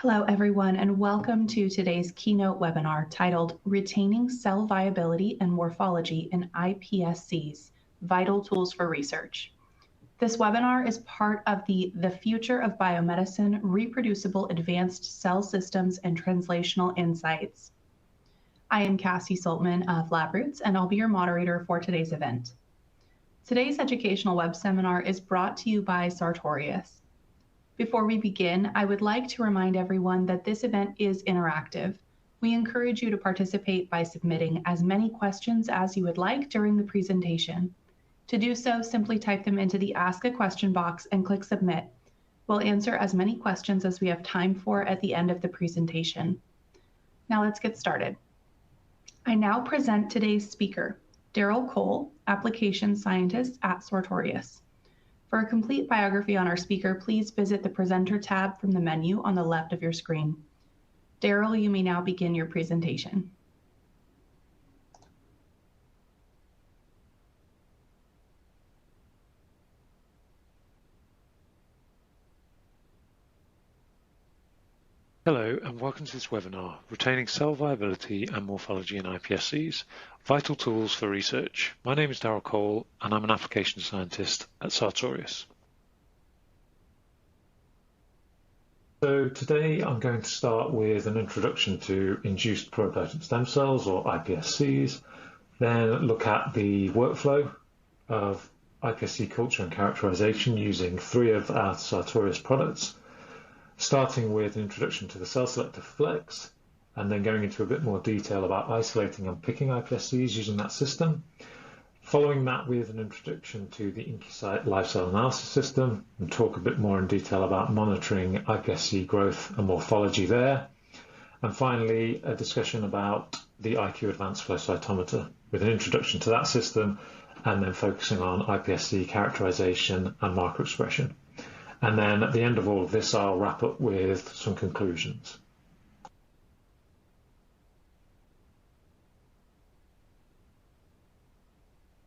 Hello, everyone, and welcome to today's keynote webinar titled Retaining Cell Viability and Morphology in IPSCs, Vital Tools for Research. This webinar is part of the Future of Biomedicine Reproducible Advanced Cell Systems and Translational Insights. I am Cassie Saltman of Labroots, and I'll be your moderator for today's event. Today's educational web seminar is brought to you by Sartorius. Before we begin, I would like to remind everyone that this event is interactive. We encourage you to participate by submitting as many questions as you would like during the presentation. To do so, simply type them into the Ask a Question box and click Submit. We'll answer as many questions as we have time for at the end of the presentation. Now let's get started. I now present today's speaker, Daryl Cole, Application Scientist at Sartorius. For a complete biography on our speaker, please visit the Presenter tab from the menu on the left of your screen. Daryl, you may now begin your presentation. Hello and welcome to this webinar, Retaining Cell Viability and Morphology in iPSCs, Vital Tools for Research. My name is Daryl Cole and I'm an Application Scientist at Sartorius. So today I'm going to start with an introduction to induced pluripotent stem cells, or iPSCs, then look at the workflow of iPSC culture and characterization using 3 of our Sartorius products, starting with an introduction to the CellCelector Flex, and then going into a bit more detail about isolating and picking iPSCs using that system. Following that with an introduction to the Incucyte live cell analysis system, and talk a bit more in detail about monitoring iPSC growth and morphology there. And finally, a discussion about the iQue advanced flow cytometer with an introduction to that system, and then focusing on iPSC characterization and marker expression. And then at the end of all of this, I'll wrap up with some conclusions.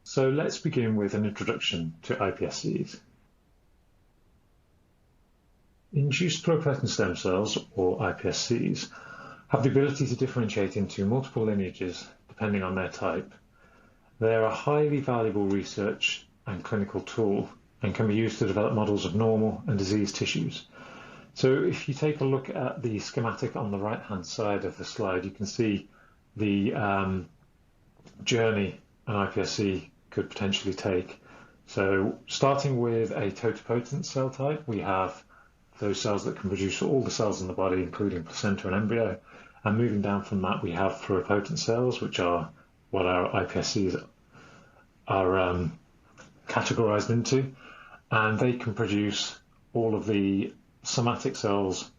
So let's begin with an introduction to iPSCs. Induced pluripotent stem cells, or iPSCs, have the ability to differentiate into multiple lineages depending on their type. They are a highly valuable research and clinical tool and can be used to develop models of normal and diseased tissues. So if you take a look at the schematic on the right-hand side of the slide, you can see the journey an iPSC could potentially take. So starting with a totipotent cell type, we have those cells that can produce all the cells in the body, including placenta and embryo. And moving down from that, we have pluripotent cells, which are what our iPSCs are categorized into. And they can produce all of the somatic cells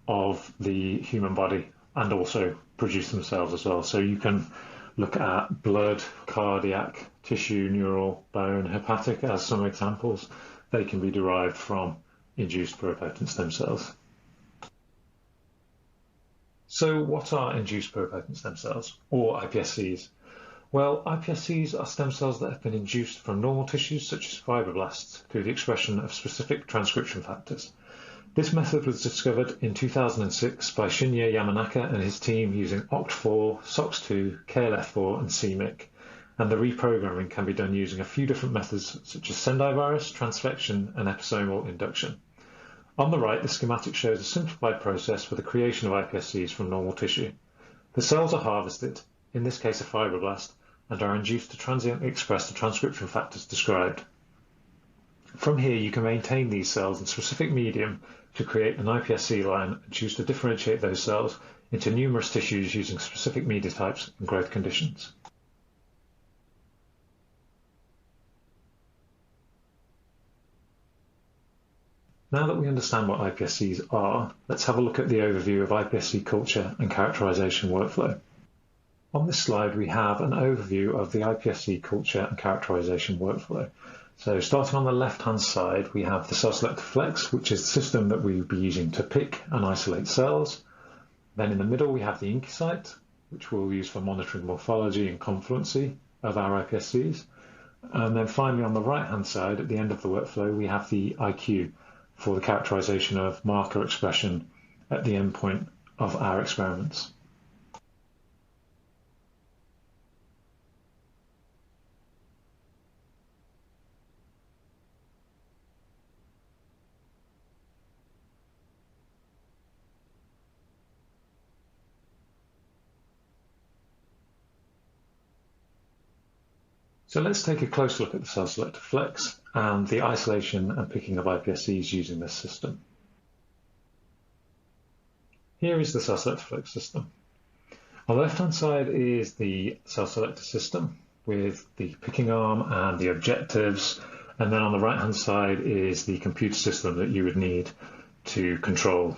of the human body and also produce themselves as well. So you can look at blood, cardiac, tissue, neural, bone, hepatic as some examples. They can be derived from induced pluripotent stem cells. So what are induced pluripotent stem cells, or iPSCs? Well, iPSCs are stem cells that have been induced from normal tissues such as fibroblasts through the expression of specific transcription factors. This method was discovered in 2006 by Shinya Yamanaka and his team using Oct4, SOX2, KLF4 and c-MYC, and the reprogramming can be done using a few different methods such as sendivirus, transfection and episomal induction. On the right, the schematic shows a simplified process for the creation of iPSCs from normal tissue. The cells are harvested, in this case a fibroblast, and are induced to transiently express the transcription factors described. From here, you can maintain these cells in specific medium to create an iPSC line and choose to differentiate those cells into numerous tissues using specific media types and growth conditions. Now that we understand what iPSCs are, let's have a look at the overview of iPSC culture and characterization workflow. On this slide, we have an overview of the iPSC culture and characterization workflow. So starting on the left-hand side, we have the CellCelector Flex, which is the system that we will be using to pick and isolate cells. Then in the middle, we have the Incucyte, which we'll use for monitoring morphology and confluency of our iPSCs. And then finally, on the right-hand side, at the end of the workflow, we have the iQue for the characterization of marker expression at the endpoint of our experiments. So let's take a close look at the CellCelector Flex and the isolation and picking of iPSCs using this system. Here is the CellCelector Flex system. On the left-hand side is the CellCelector system with the picking arm and the objectives, and then on the right-hand side is the computer system that you would need to control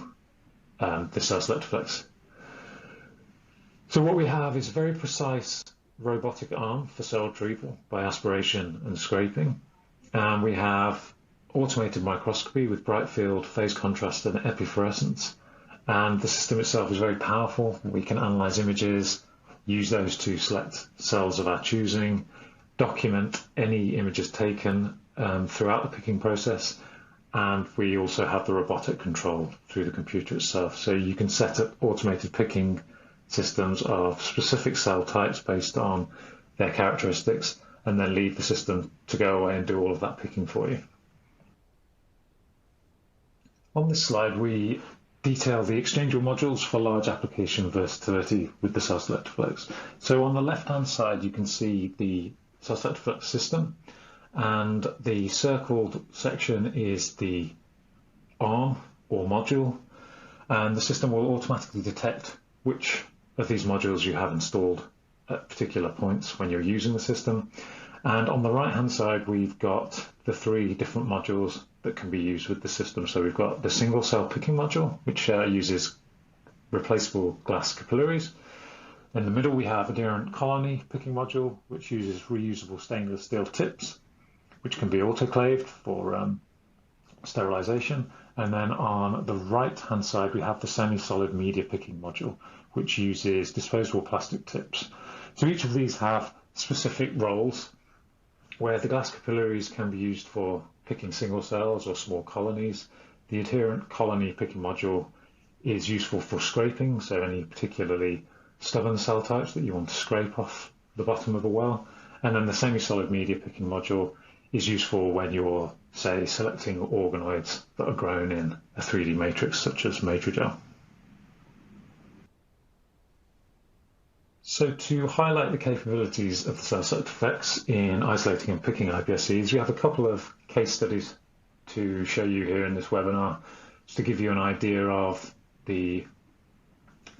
the CellCelector Flex. So what we have is a very precise robotic arm for cell retrieval by aspiration and scraping, and we have automated microscopy with bright field, phase contrast and epifluorescence, and the system itself is very powerful. We can analyze images, use those to select cells of our choosing, document any images taken throughout the picking process, and we also have the robotic control through the computer itself. So you can set up automated picking systems of specific cell types based on their characteristics, and then leave the system to go away and do all of that picking for you. On this slide, we detail the exchangeable modules for large application versatility with the CellCelector Flex. So on the left-hand side, you can see the CellCelector Flex system, and the circled section is the arm or module, and the system will automatically detect which of these modules you have installed at particular points when you're using the system. And on the right hand side, we've got the 3 different modules that can be used with the system. So we've got the single cell picking module, which uses replaceable glass capillaries. In the middle, we have adherent colony picking module, which uses reusable stainless steel tips, which can be autoclaved for sterilization. And then on the right hand side, we have the semi-solid media picking module, which uses disposable plastic tips. So each of these have specific roles, where the glass capillaries can be used for picking single cells or small colonies. The adherent colony picking module is useful for scraping, so any particularly stubborn cell types that you want to scrape off the bottom of a well. And then the semi-solid media picking module is useful when you're, say, selecting organoids that are grown in a 3D matrix such as Matrigel. So to highlight the capabilities of the CellCelector Flex in isolating and picking iPSCs, we have a couple of case studies to show you here in this webinar, just to give you an idea of the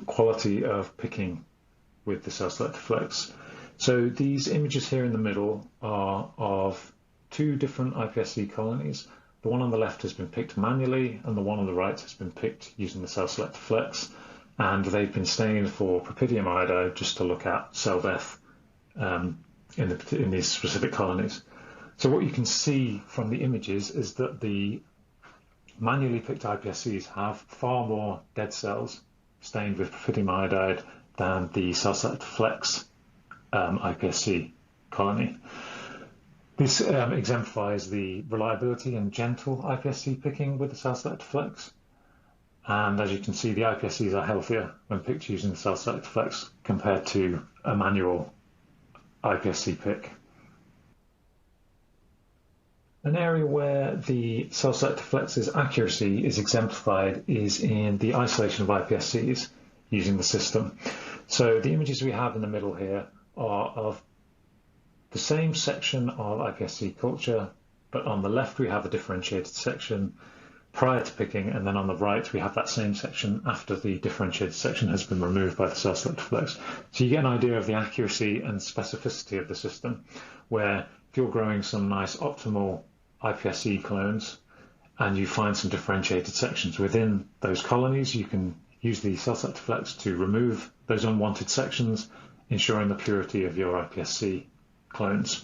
quality of picking with the CellCelector Flex. So these images here in the middle are of 2 different iPSC colonies. The one on the left has been picked manually, and the one on the right has been picked using the CellCelector Flex. And they've been stained for propidium iodide just to look at cell death in these specific colonies. So what you can see from the images is that the manually picked iPSCs have far more dead cells stained with propidium iodide than the CellCelector Flex iPSC colony. This exemplifies the reliability and gentle iPSC picking with the CellCelector Flex. And as you can see, the iPSCs are healthier when picked using the CellCelector Flex compared to a manual iPSC pick. An area where the CellCelector Flex's accuracy is exemplified is in the isolation of iPSCs using the system. So the images we have in the middle here are of the same section of iPSC culture, but on the left we have a differentiated section prior to picking, and then on the right we have that same section after the differentiated section has been removed by the CellCelector Flex. So you get an idea of the accuracy and specificity of the system, where if you're growing some nice optimal iPSC clones and you find some differentiated sections within those colonies, you can use the CellCelector Flex to remove those unwanted sections, ensuring the purity of your iPSC clones.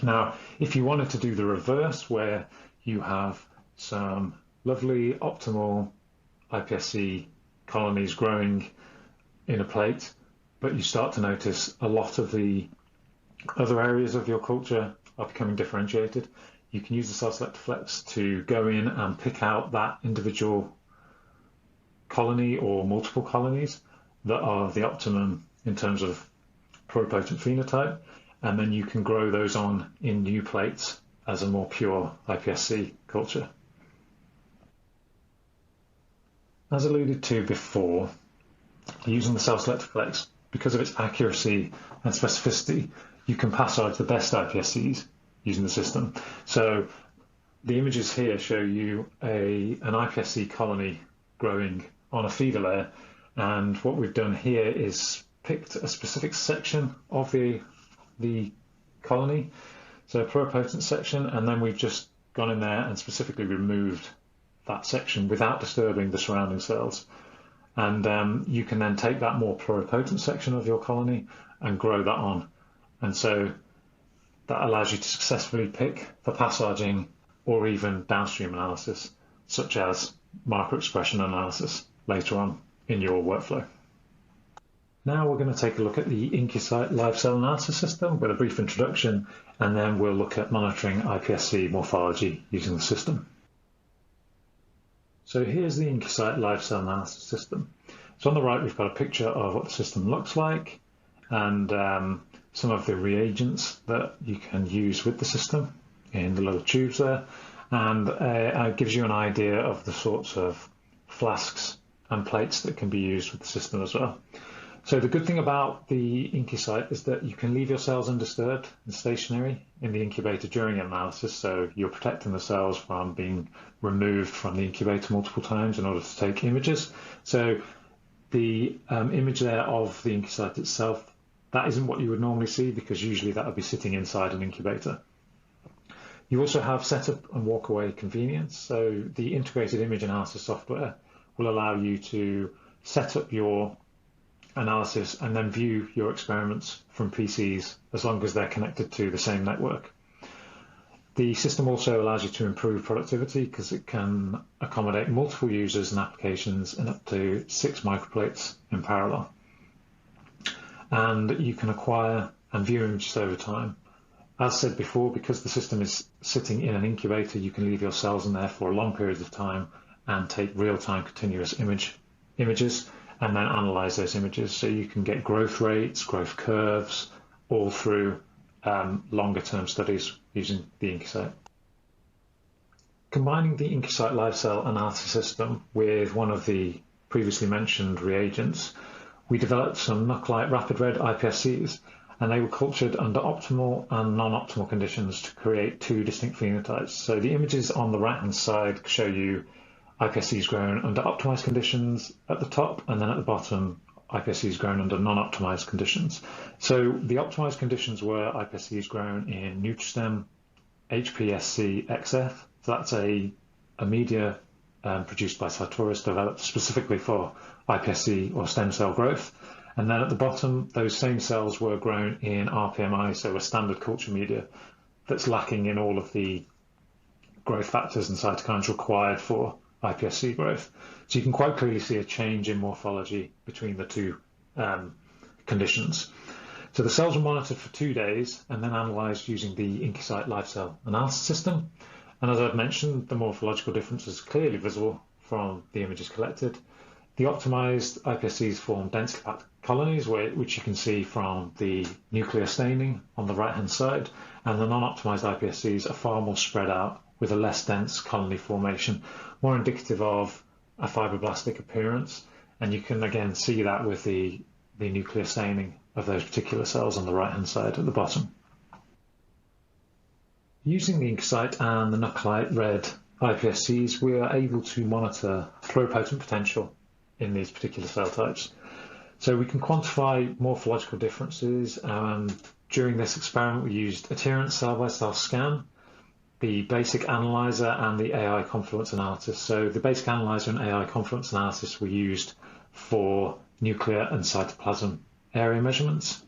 Now, if you wanted to do the reverse, where you have some lovely optimal iPSC colonies growing in a plate, but you start to notice a lot of the other areas of your culture are becoming differentiated, you can use the CellCelector Flex to go in and pick out that individual colony or multiple colonies that are the optimum in terms of pluripotent phenotype, and then you can grow those on in new plates as a more pure iPSC culture. As alluded to before, using the CellCelector Flex, because of its accuracy and specificity, you can passage the best iPSCs using the system. So the images here show you an iPSC colony growing on a feeder layer, and what we've done here is picked a specific section of the colony, so a pluripotent section, and then we've just gone in there and specifically removed that section without disturbing the surrounding cells. And you can then take that more pluripotent section of your colony and grow that on. And so that allows you to successfully pick for passaging or even downstream analysis, such as marker expression analysis later on in your workflow. Now we're going to take a look at the Incucyte live cell analysis system with a brief introduction, and then we'll look at monitoring iPSC morphology using the system. So here's the Incucyte live cell analysis system. So on the right, we've got a picture of what the system looks like and some of the reagents that you can use with the system in the little tubes there. And it gives you an idea of the sorts of flasks and plates that can be used with the system as well. So the good thing about the Incucyte is that you can leave your cells undisturbed and stationary in the incubator during analysis, so you're protecting the cells from being removed from the incubator multiple times in order to take images. So the image there of the Incucyte itself, that isn't what you would normally see, because usually that would be sitting inside an incubator. You also have setup and walk away convenience. So the integrated image analysis software will allow you to set up your analysis and then view your experiments from PCs as long as they're connected to the same network. The system also allows you to improve productivity because it can accommodate multiple users and applications in up to 6 microplates in parallel. And you can acquire and view images over time. As said before, because the system is sitting in an incubator, you can leave your cells in there for long periods of time and take real-time continuous images and then analyze those images. So you can get growth rates, growth curves, all through longer term studies using the Incucyte. Combining the Incucyte live cell analysis system with one of the previously mentioned reagents, we developed some Nuclite rapid red iPSCs, and they were cultured under optimal and non-optimal conditions to create 2 distinct phenotypes. So the images on the right hand side show you iPSCs grown under optimized conditions at the top, and then at the bottom, iPSCs grown under non-optimized conditions. So the optimized conditions were iPSCs grown in Nutristem HPSC XF. So that's a media produced by Sartorius, developed specifically for iPSC or stem cell growth. And then at the bottom, those same cells were grown in RPMI, so a standard culture media that's lacking in all of the growth factors and cytokines required for iPSC growth. So you can quite clearly see a change in morphology between the 2 conditions. So the cells were monitored for 2 days and then analysed using the Incucyte live cell analysis system. And as I've mentioned, the morphological difference is clearly visible from the images collected. The optimised iPSCs form densely packed colonies, which you can see from the nuclear staining on the right-hand side, and the non-optimised iPSCs are far more spread out with a less dense colony formation, more indicative of a fibroblastic appearance. And you can again see that with the nuclear staining of those particular cells on the right-hand side at the bottom. Using the Incucyte and the Nuclite red iPSCs, we are able to monitor pluripotent potential in these particular cell types. So we can quantify morphological differences. During this experiment, we used adherent cell-by-cell scan, the basic analyzer, and the AI confluence analysis. So the basic analyzer and AI confluence analysis were used for nuclear and cytoplasm area measurements.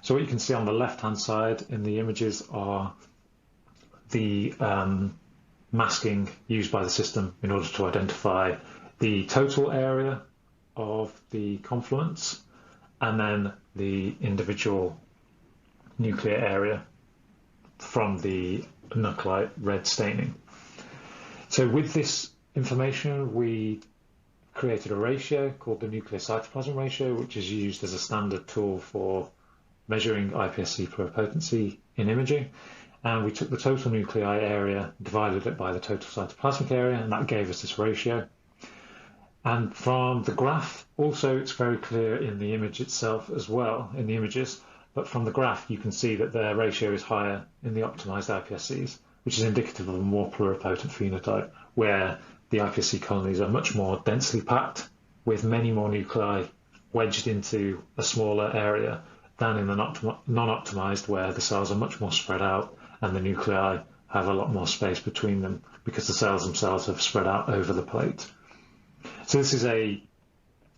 So what you can see on the left-hand side in the images are the masking used by the system in order to identify the total area of the confluence and then the individual nuclear area from the Nuclite red staining. So with this information, we created a ratio called the nuclear cytoplasm ratio, which is used as a standard tool for measuring iPSC pluripotency in imaging. And we took the total nuclei area, divided it by the total cytoplasmic area, and that gave us this ratio. And from the graph, also it's very clear in the image itself as well, in the images, but from the graph you can see that their ratio is higher in the optimized iPSCs, which is indicative of a more pluripotent phenotype, where the iPSC colonies are much more densely packed, with many more nuclei wedged into a smaller area than in the non-optimized, where the cells are much more spread out and the nuclei have a lot more space between them because the cells themselves have spread out over the plate. So this is an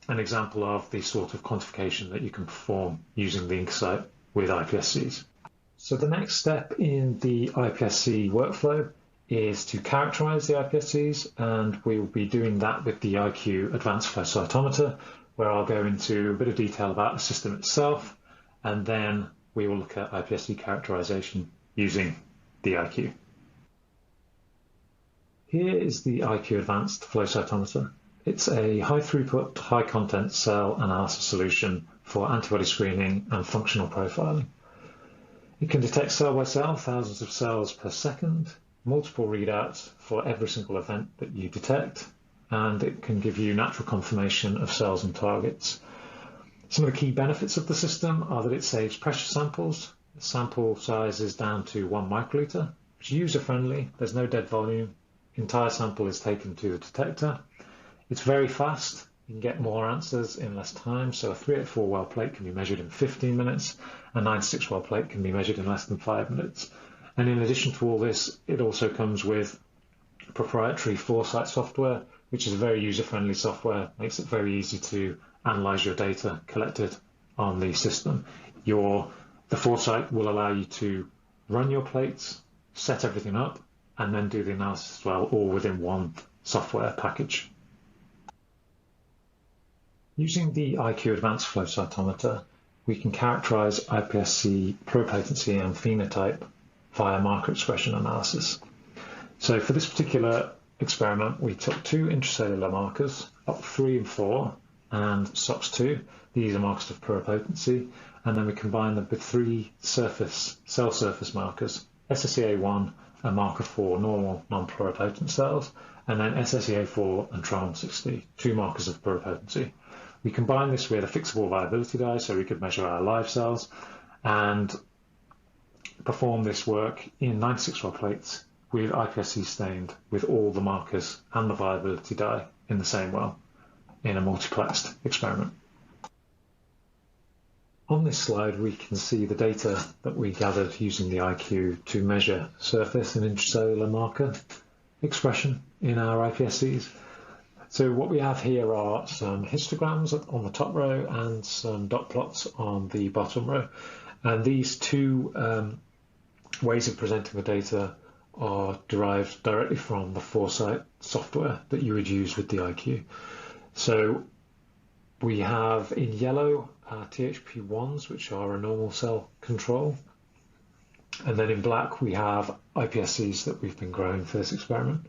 example of the sort of quantification that you can perform using the Incucyte with iPSCs. So the next step in the iPSC workflow is to characterize the iPSCs, and we will be doing that with the iQue advanced flow cytometer, where I'll go into a bit of detail about the system itself, and then we will look at iPSC characterization using the iQue. Here is the iQue advanced flow cytometer. It's a high throughput, high content cell analysis solution for antibody screening and functional profiling. It can detect cell by cell, thousands of cells per second, multiple readouts for every single event that you detect, and it can give you natural confirmation of cells and targets. Some of the key benefits of the system are that it saves pressure samples. The sample size is down to 1 microliter, which is user-friendly. There's no dead volume. The entire sample is taken to the detector. It's very fast. You can get more answers in less time. So a 384 well plate can be measured in 15 minutes. A 96 well plate can be measured in less than 5 minutes. And in addition to all this, it also comes with proprietary Foresight software, which is a very user-friendly software. Makes it very easy to analyze your data collected on the system. The Foresight will allow you to run your plates, set everything up, and then do the analysis as well, all within one software package. Using the iQue advanced flow cytometer, we can characterize iPSC pluripotency and phenotype via marker expression analysis. So for this particular experiment, we took 2 intracellular markers, OCT3 and 4, and SOX2. These are markers of pluripotency, and then we combined them with 3 cell surface markers, SSEA1, a marker for normal non-pluripotent cells, and then SSEA4 and Tron60, 2 markers of pluripotency. We combined this with a fixable viability dye, so we could measure our live cells, and perform this work in 96 well plates with iPSC stained with all the markers and the viability dye in the same well in a multiplexed experiment. On this slide, we can see the data that we gathered using the iQue to measure surface and intracellular marker expression in our iPSCs. So what we have here are some histograms on the top row and some dot plots on the bottom row. And these 2 ways of presenting the data are derived directly from the Foresight software that you would use with the iQue. So we have in yellow THP1s, which are a normal cell control. And then in black, we have iPSCs that we've been growing for this experiment.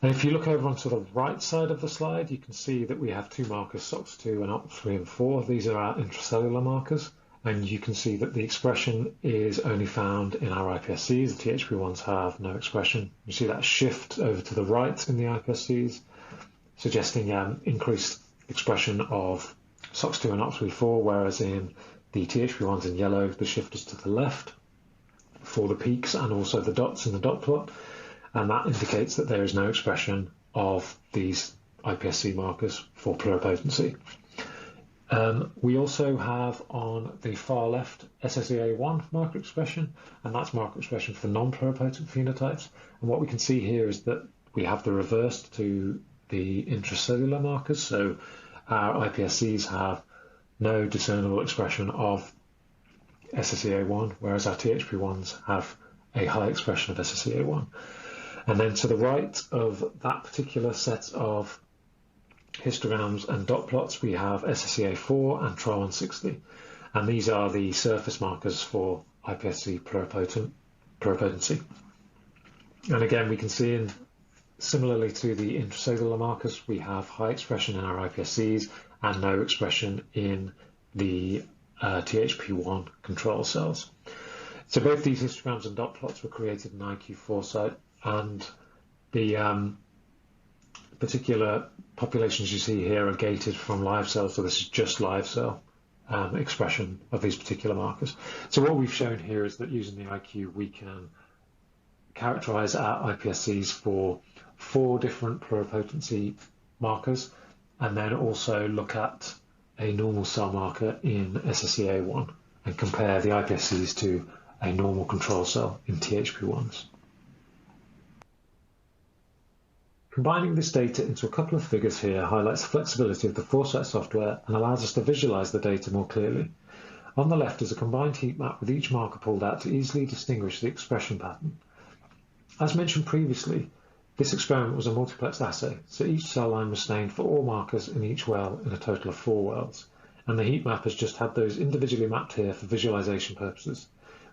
And if you look over onto the right side of the slide, you can see that we have 2 markers, SOX2 and OCT3 and 4. These are our intracellular markers. And you can see that the expression is only found in our iPSCs. The THP1s have no expression. You see that shift over to the right in the iPSCs, suggesting increased expression of SOX2 and OCT4, whereas in the THP1s in yellow, the shift is to the left for the peaks and also the dots in the dot plot. And that indicates that there is no expression of these iPSC markers for pluripotency. We also have on the far left SSEA1 marker expression, and that's marker expression for non-pluripotent phenotypes. And what we can see here is that we have the reverse to the intracellular markers. So our iPSCs have no discernible expression of SSEA1, whereas our THP1s have a high expression of SSEA1. And then to the right of that particular set of histograms and dot plots, we have SSEA4 and Tron60. And these are the surface markers for iPSC pluripotency. And again, we can see in Similarly to the intracellular markers, we have high expression in our iPSCs and no expression in the THP1 control cells. So both these histograms and dot plots were created in iQue Foresight, and the particular populations you see here are gated from live cells, so this is just live cell expression of these particular markers. So what we've shown here is that using the iQue we can characterize our iPSCs for 4 different pluripotency markers, and then also look at a normal cell marker in SSEA1 and compare the iPSCs to a normal control cell in THP1s. Combining this data into a couple of figures here highlights the flexibility of the Foresight software and allows us to visualize the data more clearly. On the left is a combined heat map with each marker pulled out to easily distinguish the expression pattern. As mentioned previously, this experiment was a multiplexed assay, so each cell line was stained for all markers in each well in a total of 4 wells, and the heat map has just had those individually mapped here for visualization purposes,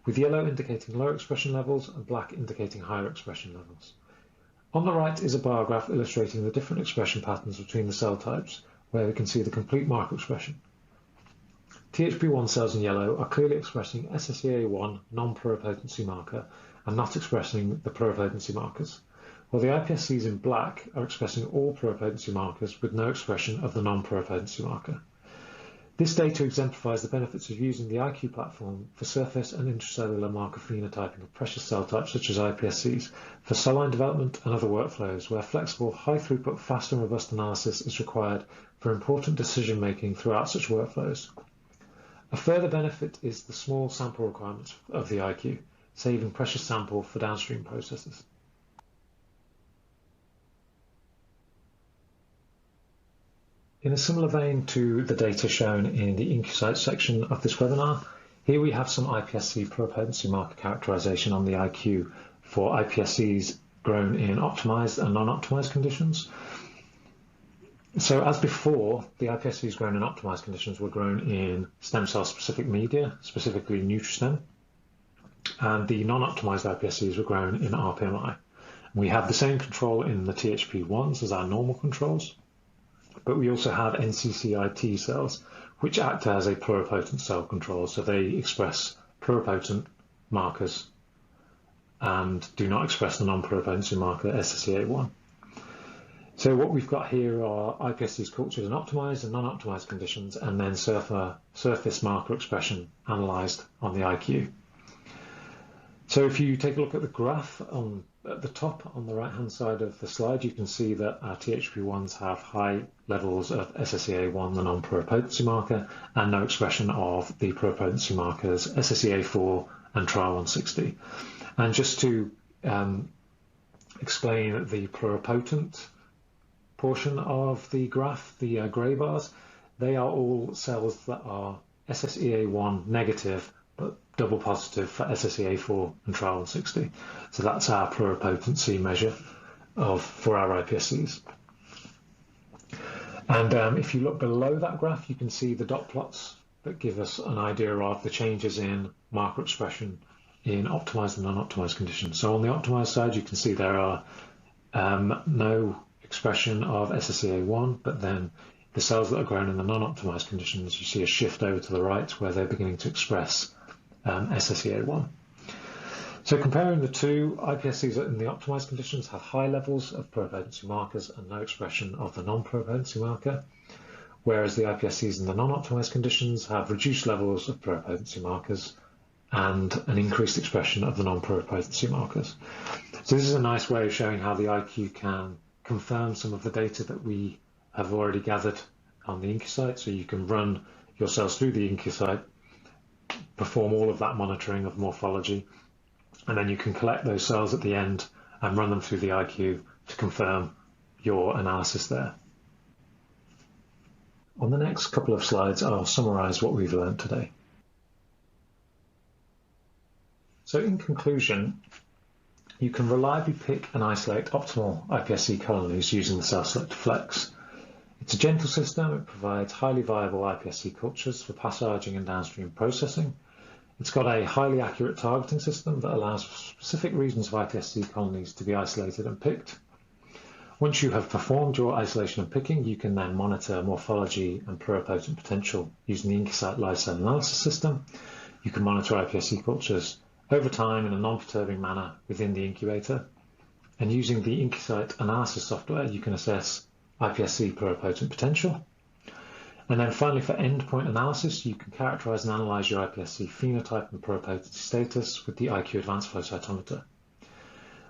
with yellow indicating lower expression levels and black indicating higher expression levels. On the right is a bar graph illustrating the different expression patterns between the cell types, where we can see the complete marker expression. THP1 cells in yellow are clearly expressing SSEA1 non-pluripotency marker and not expressing the pluripotency markers, while the iPSCs in black are expressing all pluripotency markers with no expression of the non-pluripotency marker. This data exemplifies the benefits of using the iQue platform for surface and intracellular marker phenotyping of precious cell types such as iPSCs for cell line development and other workflows where flexible, high-throughput, fast and robust analysis is required for important decision-making throughout such workflows. A further benefit is the small sample requirements of the iQue, saving precious sample for downstream processes. In a similar vein to the data shown in the Incucyte section of this webinar, here we have some iPSC pluripotency marker characterization on the iQue for iPSCs grown in optimized and non-optimized conditions. So as before, the iPSCs grown in optimized conditions were grown in stem cell specific media, specifically Nutristem, and the non-optimized iPSCs were grown in RPMI. We have the same control in the THP1s as our normal controls, but we also have NCCI cells, which act as a pluripotent cell control, so they express pluripotent markers and do not express the non-pluripotency marker SSEA1. So what we've got here are iPSCs cultured in optimized and non-optimized conditions, and then surface marker expression analyzed on the iQue. So if you take a look at the graph at the top on the right-hand side of the slide, you can see that our THP1s have high levels of SSEA1, the non-pluripotency marker, and no expression of the pluripotency markers SSEA4 and Tri160. And just to explain the pluripotent portion of the graph, the grey bars, they are all cells that are SSEA1 negative but double positive for SSEA4 and Tri160. So that's our pluripotency measure for our iPSCs. And if you look below that graph, you can see the dot plots that give us an idea of the changes in marker expression in optimized and non-optimized conditions. So on the optimized side, you can see there are no expression of SSEA1, but then the cells that are grown in the non-optimized conditions, you see a shift over to the right where they're beginning to express SSEA1. So comparing the two, iPSCs in the optimized conditions have high levels of pluripotency markers and no expression of the non-pluripotency marker, whereas the iPSCs in the non-optimized conditions have reduced levels of pluripotency markers and an increased expression of the non-pluripotency markers. So this is a nice way of showing how the iQue can confirm some of the data that we have already gathered on the Incucyte. So you can run your cells through the Incucyte, perform all of that monitoring of morphology, and then you can collect those cells at the end and run them through the iQue to confirm your analysis there. On the next couple of slides, I'll summarize what we've learned today. So in conclusion, you can reliably pick and isolate optimal iPSC colonies using the CellCelector Flex. It's a gentle system. It provides highly viable iPSC cultures for passaging and downstream processing. It's got a highly accurate targeting system that allows for specific regions of iPSC colonies to be isolated and picked. Once you have performed your isolation and picking, you can then monitor morphology and pluripotent potential using the Incucyte live cell analysis system. You can monitor iPSC cultures over time in a non-perturbing manner within the incubator. And using the Incucyte analysis software, you can assess iPSC pluripotent potential. And then finally, for endpoint analysis, you can characterize and analyze your iPSC phenotype and pluripotency status with the iQue advanced flow cytometer.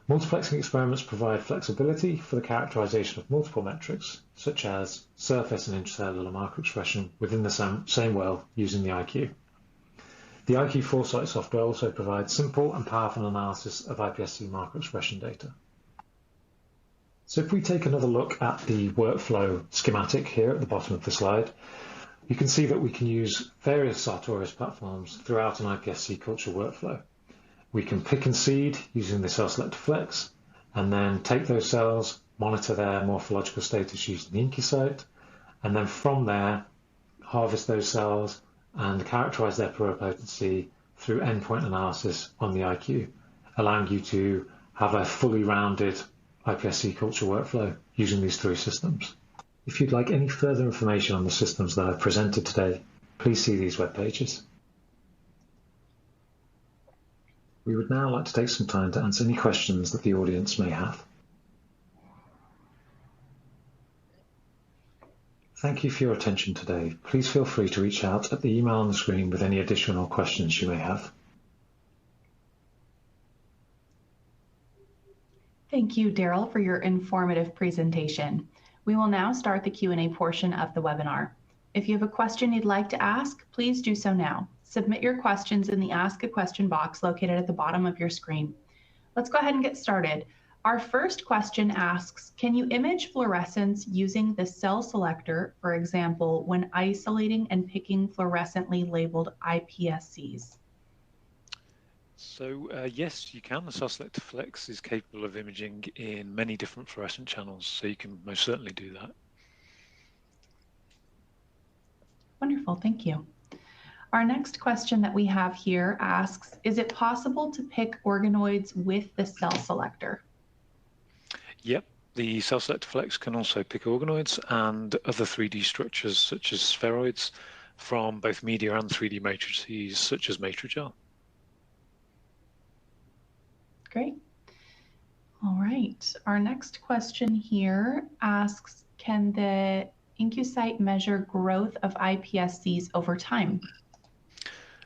Multiplexing experiments provide flexibility for the characterization of multiple metrics, such as surface and intracellular marker expression within the same well using the iQue. The iQue Foresight software also provides simple and powerful analysis of iPSC marker expression data. So if we take another look at the workflow schematic here at the bottom of the slide, you can see that we can use various Sartorius platforms throughout an iPSC culture workflow. We can pick and seed using the CellCelector Flex, and then take those cells, monitor their morphological status using the Incucyte, and then from there, harvest those cells and characterize their pluripotency through endpoint analysis on the iQue, allowing you to have a fully rounded iPSC culture workflow using these three systems. If you'd like any further information on the systems that I've presented today, please see these web pages. We would now like to take some time to answer any questions that the audience may have. Thank you for your attention today. Please feel free to reach out at the email on the screen with any additional questions you may have. Thank you, Daryl, for your informative presentation. We will now start the Q&A portion of the webinar. If you have a question you'd like to ask, please do so now. Submit your questions in the Ask a Question box located at the bottom of your screen. Let's go ahead and get started. Our first question asks, can you image fluorescence using the CellCelector, for example, when isolating and picking fluorescently labeled iPSCs? So yes, you can. The CellCelector Flex is capable of imaging in many different fluorescent channels, so you can most certainly do that. Wonderful, thank you. Our next question that we have here asks, is it possible to pick organoids with the CellCelector? Yep, the CellCelector Flex can also pick organoids and other 3D structures such as spheroids from both media and 3D matrices such as Matrigel. Great. All right, our next question here asks, can the Incucyte measure growth of iPSCs over time?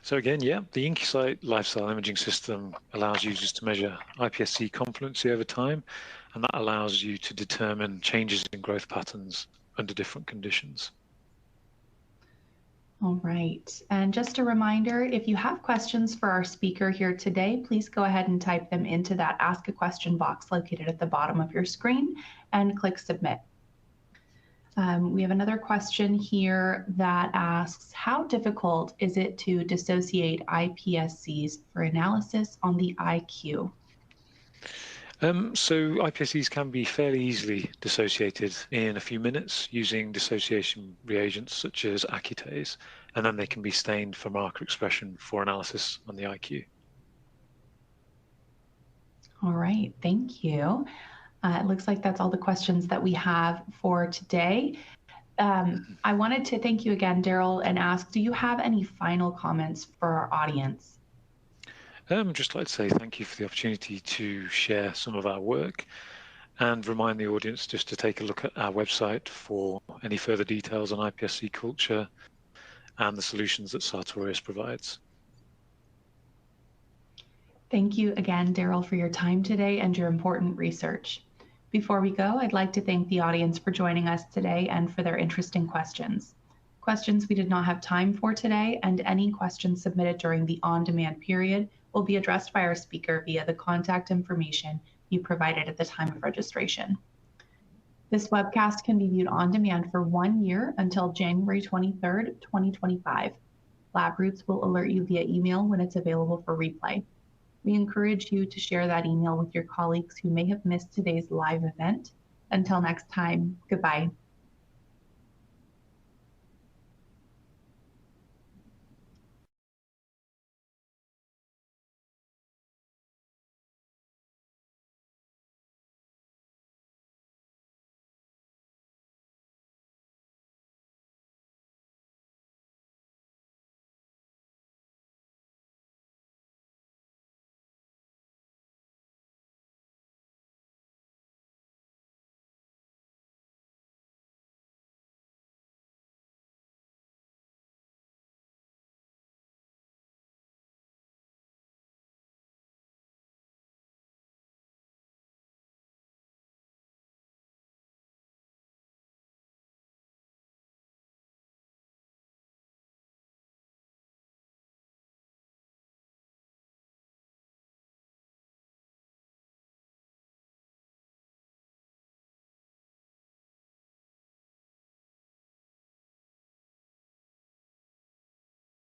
So again, yeah, the Incucyte lifestyle imaging system allows users to measure iPSC confluency over time, and that allows you to determine changes in growth patterns under different conditions. All right, and just a reminder, if you have questions for our speaker here today, please go ahead and type them into that Ask a Question box located at the bottom of your screen and click Submit. We have another question here that asks, how difficult is it to dissociate iPSCs for analysis on the iQue? So iPSCs can be fairly easily dissociated in a few minutes using dissociation reagents such as acutase, and then they can be stained for marker expression for analysis on the iQue. All right, thank you. It looks like that's all the questions that we have for today. I wanted to thank you again, Daryl, and ask, do you have any final comments for our audience? I'd just like to say thank you for the opportunity to share some of our work and remind the audience just to take a look at our website for any further details on iPSC culture and the solutions that Sartorius provides. Thank you again, Daryl, for your time today and your important research. Before we go, I'd like to thank the audience for joining us today and for their interesting questions. Questions we did not have time for today, and any questions submitted during the on-demand period will be addressed by our speaker via the contact information you provided at the time of registration. This webcast can be viewed on demand for 1 year until January 23rd, 2025. Labroots will alert you via email when it's available for replay. We encourage you to share that email with your colleagues who may have missed today's live event. Until next time, goodbye.